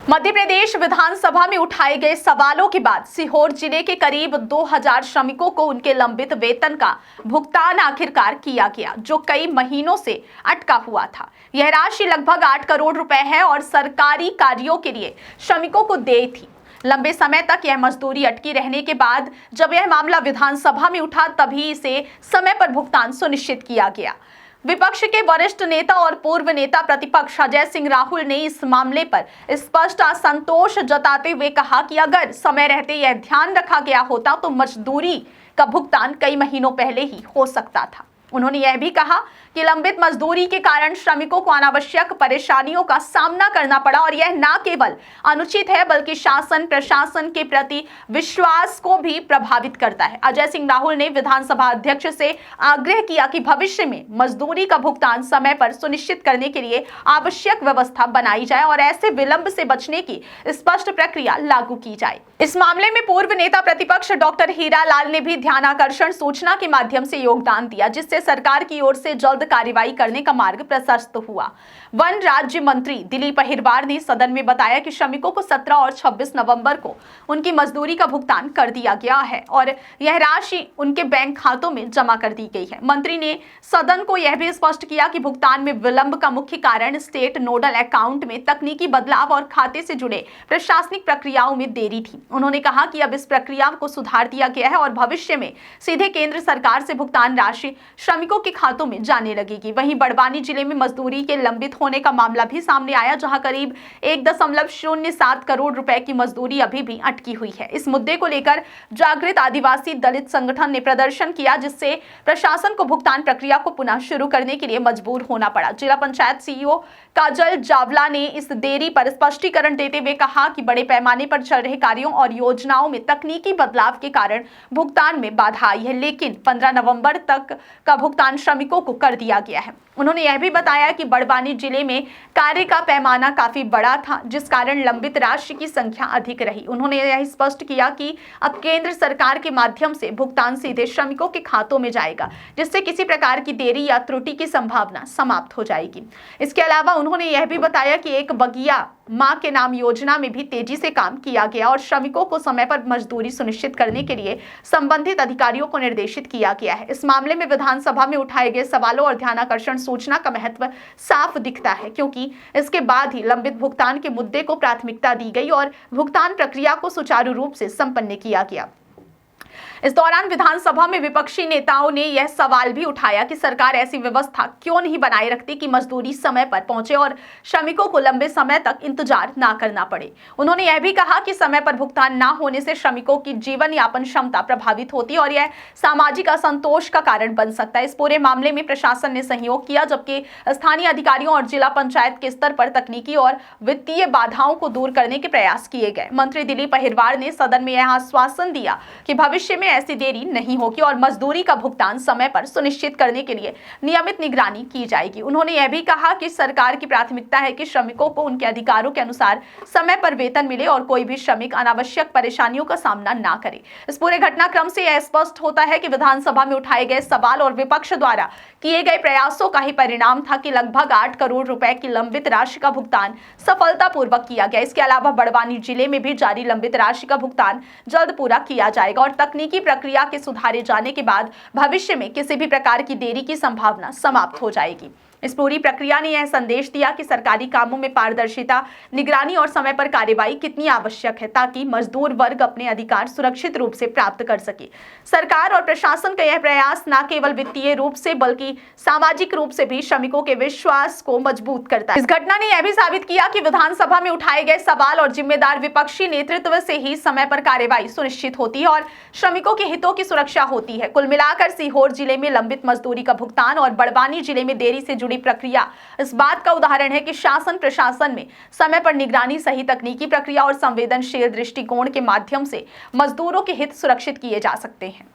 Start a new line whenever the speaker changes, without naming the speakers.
मध्य प्रदेश विधानसभा में उठाए गए सवालों के बाद सीहोर जिले के करीब 2000 श्रमिकों को उनके लंबित वेतन का भुगतान आखिरकार किया गया, जो कई महीनों से अटका हुआ था। यह राशि लगभग 8 करोड़ रुपए है और सरकारी कार्यों के लिए श्रमिकों को देय थी। लंबे समय तक यह मजदूरी अटकी रहने के बाद जब यह मामला विधानसभा में उठा, तभी इसे समय पर भुगतान सुनिश्चित किया गया। विपक्ष के वरिष्ठ नेता और पूर्व नेता प्रतिपक्ष अजय सिंह राहुल ने इस मामले पर स्पष्ट असंतोष जताते हुए कहा कि अगर समय रहते यह ध्यान रखा गया होता तो मजदूरी का भुगतान कई महीनों पहले ही हो सकता था। उन्होंने यह भी कहा कि लंबित मजदूरी के कारण श्रमिकों को अनावश्यक परेशानियों का सामना करना पड़ा और यह न केवल अनुचित है बल्कि शासन प्रशासन के प्रति विश्वास को भी प्रभावित करता है। अजय सिंह राहुल ने विधानसभा अध्यक्ष से आग्रह किया कि भविष्य में मजदूरी का भुगतान समय पर सुनिश्चित करने के लिए आवश्यक व्यवस्था बनाई जाए और ऐसे विलंब से बचने की स्पष्ट प्रक्रिया लागू की जाए। इस मामले में पूर्व नेता प्रतिपक्ष डॉक्टर हीरा लाल ने भी ध्यानाकर्षण सूचना के माध्यम से योगदान दिया, जिससे सरकार की ओर से जल्द कार्रवाई करने का मार्ग प्रशस्त हुआ। वन राज्य मंत्री दिलीप अहिरवार ने सदन में बताया कि श्रमिकों को 17 और 26 नवंबर को उनकी मजदूरी का भुगतान कर दिया गया है और यह राशि उनके बैंक खातों में जमा कर दी गई है। मंत्री ने सदन को यह भी स्पष्ट किया कि भुगतान में विलंब का मुख्य कारण स्टेट नोडल अकाउंट में तकनीकी बदलाव और खाते से जुड़े प्रशासनिक प्रक्रियाओं में देरी थी। उन्होंने कहा कि अब इस प्रक्रिया को सुधार दिया गया है और भविष्य में सीधे केंद्र सरकार से भुगतान राशि श्रमिकों के खातों में जाने लगेगी। वहीं बड़वानी जिले में मजदूरी के लंबित होने का मामला भी सामने आया, जहां करीब 1.07 करोड़ रुपए की मजदूरी अभी भी अटकी हुई है। इस मुद्दे को लेकर जागृत आदिवासी दलित संगठन ने प्रदर्शन किया, जिससे प्रशासन को भुगतान प्रक्रिया को पुनः शुरू करने के लिए मजबूर होना पड़ा। जिला पंचायत सीईओ काजल जावला ने इस देरी पर स्पष्टीकरण देते हुए कहा कि बड़े पैमाने पर चल रहे कार्यों और योजनाओं में तकनीकी बदलाव के कारण भुगतान में बाधा आई है, लेकिन 15 नवंबर तक का भुगतान श्रमिकों को कर दिया गया है। उन्होंने यह भी बताया कि बड़वानी जिले में कार्य का पैमाना काफी बड़ा था, जिस कारण लंबित राशि की संख्या अधिक रही। उन्होंने यह स्पष्ट किया कि अब केंद्र सरकार के माध्यम से भुगतान सीधे श्रमिकों के खातों में जाएगा, जिससे किसी प्रकार की देरी या त्रुटि की संभावना समाप्त हो जाएगी। इसके अलावा उन्होंने यह भी बताया कि एक बगिया मां के नाम योजना में भी तेजी से काम किया गया और श्रमिकों को समय पर मजदूरी सुनिश्चित करने के लिए संबंधित अधिकारियों को निर्देशित किया गया है। इस मामले में विधानसभा में उठाए गए सवालों और ध्यानाकर्षण सूचना का महत्व साफ दिखता है, क्योंकि इसके बाद ही लंबित भुगतान के मुद्दे को प्राथमिकता दी गई और भुगतान प्रक्रिया को सुचारू रूप से संपन्न किया गया। इस दौरान विधानसभा में विपक्षी नेताओं ने यह सवाल भी उठाया कि सरकार ऐसी व्यवस्था क्यों नहीं बनाए रखती कि मजदूरी समय पर पहुंचे और श्रमिकों को लंबे समय तक इंतजार ना करना पड़े। उन्होंने यह भी कहा कि समय पर भुगतान ना होने से श्रमिकों की जीवन यापन क्षमता प्रभावित होती है और यह सामाजिक असंतोष का कारण बन सकता है। इस पूरे मामले में प्रशासन ने सहयोग किया, जबकि स्थानीय अधिकारियों और जिला पंचायत के स्तर पर तकनीकी और वित्तीय बाधाओं को दूर करने के प्रयास किए गए। मंत्री दिलीप अहिरवार ने सदन में यह आश्वासन दिया कि भविष्य में ऐसी देरी नहीं होगी और मजदूरी का भुगतान समय पर सुनिश्चित करने के लिए नियमित निगरानी की जाएगी। उन्होंने यह भी कहा कि सरकार की प्राथमिकता है कि श्रमिकों को उनके अधिकारों के अनुसार समय पर वेतन मिले और कोई भी श्रमिक अनावश्यक परेशानियों का सामना ना करे। इस पूरे घटनाक्रम से यह स्पष्ट होता है कि विधानसभा में उठाए गए सवाल और विपक्ष द्वारा किए गए प्रयासों का ही परिणाम था कि लगभग 8 करोड़ रुपए की लंबित राशि का भुगतान सफलतापूर्वक किया गया। इसके अलावा बड़वानी जिले में भी जारी लंबित राशि का भुगतान जल्द पूरा किया जाएगा और तकनीकी प्रक्रिया के सुधारे जाने के बाद भविष्य में किसी भी प्रकार की देरी की संभावना समाप्त हो जाएगी। इस पूरी प्रक्रिया ने यह संदेश दिया कि सरकारी कामों में पारदर्शिता, निगरानी और समय पर कार्यवाही कितनी आवश्यक है, ताकि मजदूर वर्ग अपने अधिकार सुरक्षित रूप से प्राप्त कर सके। सरकार और प्रशासन का यह प्रयास न केवल वित्तीय रूप से बल्कि सामाजिक रूप से भी श्रमिकों के विश्वास को मजबूत करता है। इस घटना ने यह भी साबित किया कि विधानसभा में उठाए गए सवाल और जिम्मेदार विपक्षी नेतृत्व से ही समय पर कार्यवाही सुनिश्चित होती है और श्रमिकों के हितों की सुरक्षा होती है। कुल मिलाकर सीहोर जिले में लंबित मजदूरी का भुगतान और बड़वानी जिले में देरी से प्रक्रिया इस बात का उदाहरण है कि शासन प्रशासन में समय पर निगरानी, सही तकनीकी प्रक्रिया और संवेदनशील दृष्टिकोण के माध्यम से मजदूरों के हित सुरक्षित किए जा सकते हैं।